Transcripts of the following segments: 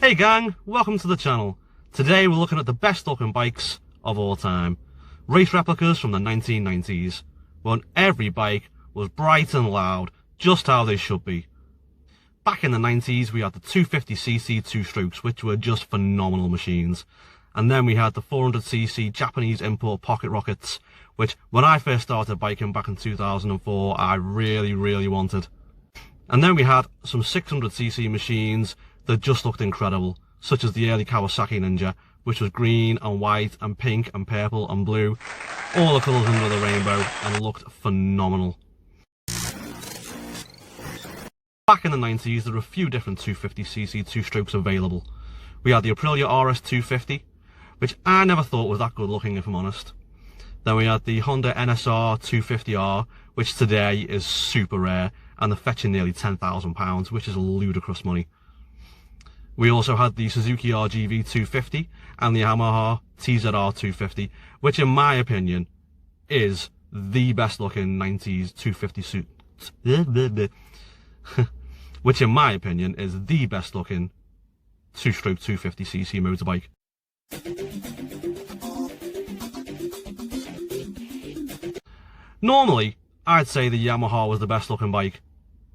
Hey gang, welcome to the channel. Today we're looking at the best looking bikes of all time. Race replicas from the 1990s, when every bike was bright and loud, just how they should be. Back in the 90s we had the 250cc two-strokes, which were just phenomenal machines. And then we had the 400cc Japanese import pocket rockets, which when I first started biking back in 2004, I really wanted. And then we had some 600cc machines that just looked incredible, such as the early Kawasaki Ninja, which was green and white and pink and purple and blue, all the colours under the rainbow, and looked phenomenal. Back in the 90s, there were a few different 250cc two-strokes available. We had the Aprilia RS 250, which I never thought was that good looking, if I'm honest. Then we had the Honda NSR 250R, which today is super rare, and they're fetching nearly £10,000, which is ludicrous money. We also had the Suzuki RGV 250 and the Yamaha TZR 250, which in my opinion is the best looking 90s 250 suit. Which in my opinion is the best looking two-stroke 250cc motorbike. Normally, I'd say the Yamaha was the best looking bike.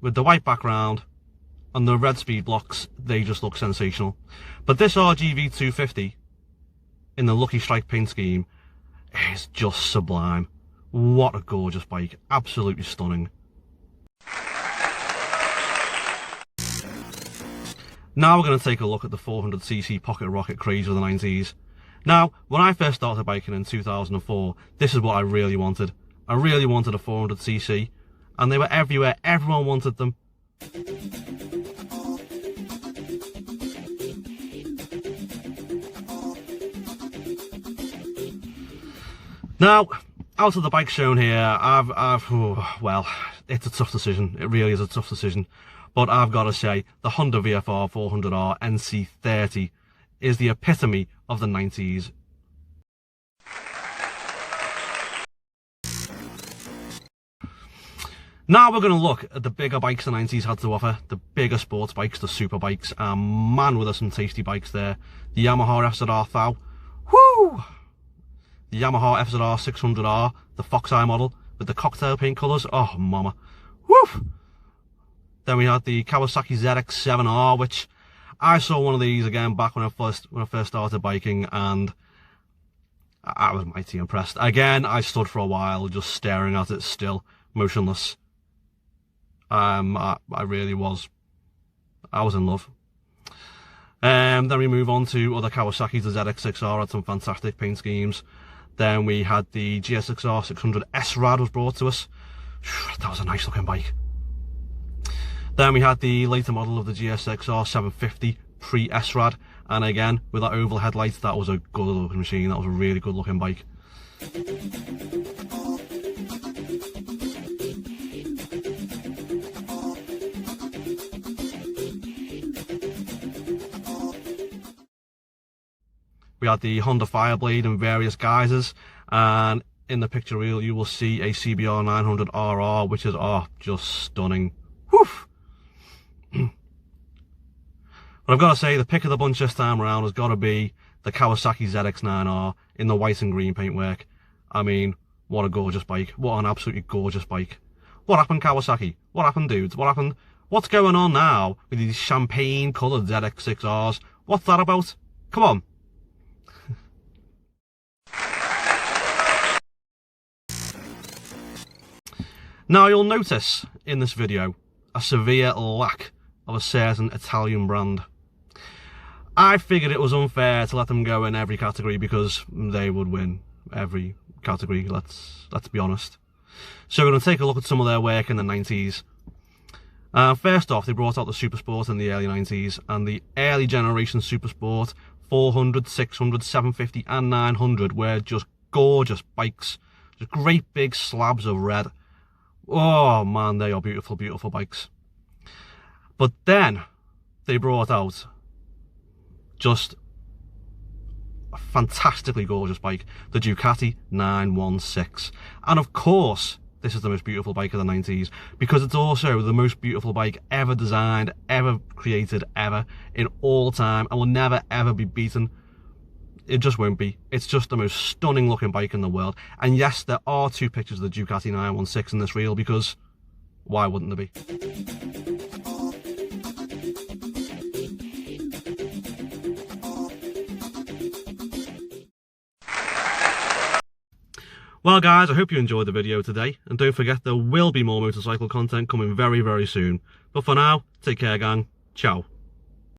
With the white background and the red speed blocks, they just look sensational. But this RGV 250 in the Lucky Strike paint scheme is just sublime. What a gorgeous bike, absolutely stunning. Now we're going to take a look at the 400cc pocket rocket craze of the 90s. Now, when I first started biking in 2004, this is what I really wanted. I really wanted a 400cc, and they were everywhere, everyone wanted them. Now, out of the bikes shown here, well, it's a tough decision. It really is a tough decision. But I've got to say, the Honda VFR 400R NC30 is the epitome of the 90s. Now we're going to look at the bigger bikes the 90s had to offer, the bigger sports bikes, the super bikes, and man, were there some tasty bikes there. The Yamaha FZR 1000, whoo! The Yamaha FZR 600R, the Fox Eye model, with the cocktail paint colours, oh mama, woof! Then we had the Kawasaki ZX-7R, which I saw one of these again back when I first started biking, and I was mighty impressed. Again, I stood for a while just staring at it still, motionless. I really was. I was in love. Then we move on to other Kawasaki's. The ZX-6R had some fantastic paint schemes. Then we had the GSXR 600 S-Rad was brought to us. That was a nice looking bike. Then we had the later model of the GSXR 750 pre-S-Rad, and again with that oval headlights, that was a good looking machine. That was a really good looking bike. We had the Honda Fireblade in various guises, and in the picture reel you will see a CBR 900RR, which is just stunning. Woof! But I've got to say, the pick of the bunch this time around has got to be the Kawasaki ZX-9R in the white and green paintwork. I mean, what a gorgeous bike. What an absolutely gorgeous bike. What happened, Kawasaki? What happened, dudes? What happened? What's going on now with these champagne coloured ZX-6Rs? What's that about? Come on. Now you'll notice in this video a severe lack of a certain Italian brand. I figured it was unfair to let them go in every category because they would win every category, let's be honest. So we're going to take a look at some of their work in the 90s. First off, they brought out the Supersport in the early 90s, and the early generation Supersport 400, 600, 750 and 900 were just gorgeous bikes. Just great big slabs of red. Oh man, they are beautiful, beautiful bikes. But then they brought out just a fantastically gorgeous bike, the DUCATI 916. And of course, this is the most beautiful bike of the 90s, because it's also the most beautiful bike ever designed, ever created, ever, in all time, and will never ever be beaten. It just won't be. It's just the most stunning looking bike in the world. And yes, there are 2 pictures of the Ducati 916 in this reel, because why wouldn't there be? Well guys, I hope you enjoyed the video today, and don't forget there will be more motorcycle content coming very, very soon. But for now, take care gang, ciao.